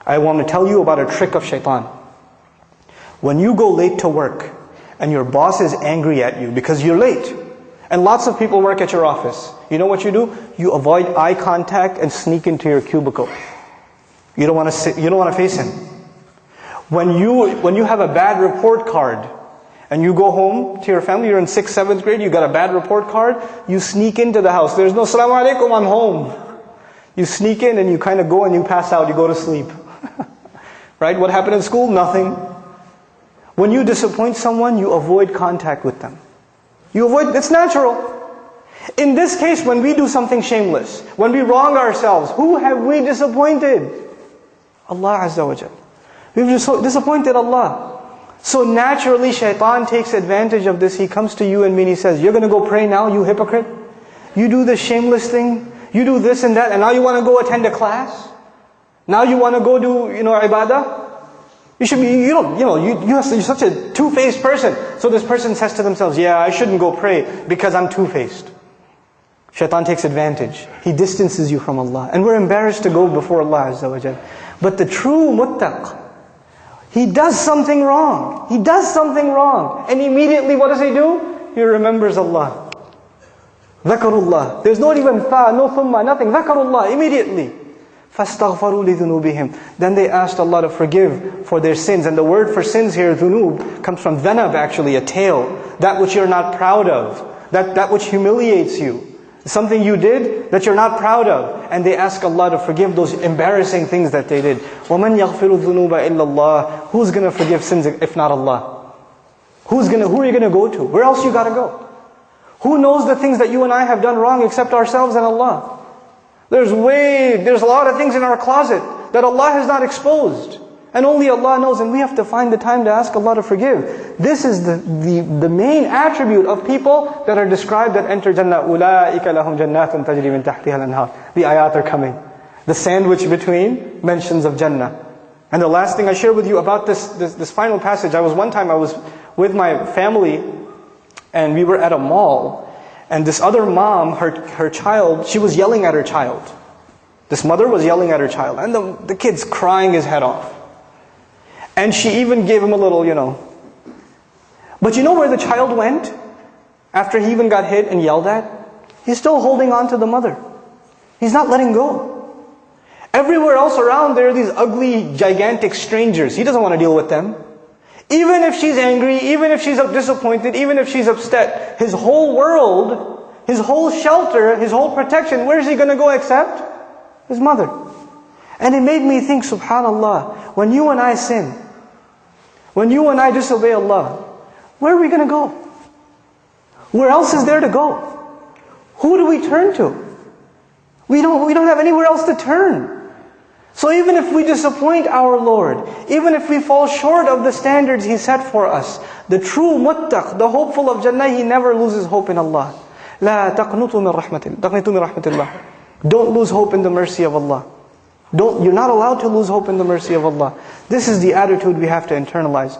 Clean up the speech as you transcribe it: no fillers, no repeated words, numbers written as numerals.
I want to tell you about a trick of shaitan. When you go late to work and your boss is angry at you because you're late, and lots of people work at your office, you know what you do? You avoid eye contact and sneak into your cubicle. You don't want to face him. When you have a bad report card and you go home to your family, you're in 6th, 7th grade, you got a bad report card, you sneak into the house. There's no "Assalamu alaikum, I'm home." You sneak in and you kind of go and you pass out, you go to sleep. Right? What happened in school? Nothing. When you disappoint someone, you avoid contact with them. It's natural. In this case, when we do something shameless, when we wrong ourselves, who have we disappointed? Allah Azza wa Jal. We've disappointed Allah. So naturally, shaitan takes advantage of this. He comes to you and me and he says, "You're going to go pray now, you hypocrite? You do this shameless thing, you do this and that, and now you want to go attend a class? Now you want to go do, ibadah? You should be, you're such a two-faced person." So this person says to themselves, "Yeah, I shouldn't go pray because I'm two-faced." Shaitan takes advantage. He distances you from Allah. And we're embarrassed to go before Allah Azza wa Jal. But the true muttaq, he does something wrong. He does something wrong. And immediately what does he do? He remembers Allah. Dhakarullah. There's not even tha, no thumma, nothing. Dhakarullah, immediately. فَاسْتَغْفَرُوا لِذُنُوبِهِمْ. Then they asked Allah to forgive for their sins. And the word for sins here, dhunub, comes from dhanab actually, a tail. That which you're not proud of. That which humiliates you. Something you did that you're not proud of. And they ask Allah to forgive those embarrassing things that they did. وَمَنْ يَغْفِرُ الذُّنُوبَ إِلَّا اللَّهِ. Who's going to forgive sins if not Allah? Who are you going to go to? Where else you got to go? Who knows the things that you and I have done wrong except ourselves and Allah? There's a lot of things in our closet that Allah has not exposed. And only Allah knows, and we have to find the time to ask Allah to forgive. This is the main attribute of people that are described that enter Jannah. أُولَٰئِكَ لَهُمْ جَنَّاتٌ تَجْرِي مِنْ تَحْتِهَا الْأَنْهَارُ. The ayat are coming. The sandwich between mentions of Jannah. And the last thing I share with you about this final passage, one time I was with my family, and we were at a mall, and this other mom, her child, she was yelling at her child. This mother was yelling at her child, and the kid's crying his head off. And she even gave him a little, But you know where the child went? After he even got hit and yelled at? He's still holding on to the mother. He's not letting go. Everywhere else around, there are these ugly, gigantic strangers. He doesn't want to deal with them. Even if she's angry, even if she's disappointed, even if she's upset, his whole world, his whole shelter, his whole protection, where is he going to go except his mother? And it made me think, subhanallah, when you and I sin, when you and I disobey Allah, where are we going to go? Where else is there to go? Who do we turn to? We don't have anywhere else to turn. So even if we disappoint our Lord, even if we fall short of the standards He set for us, the true muttaq, the hopeful of Jannah, he never loses hope in Allah. لا تقنطوا من رحمة الله. Don't lose hope in the mercy of Allah. You're not allowed to lose hope in the mercy of Allah. This is the attitude we have to internalize.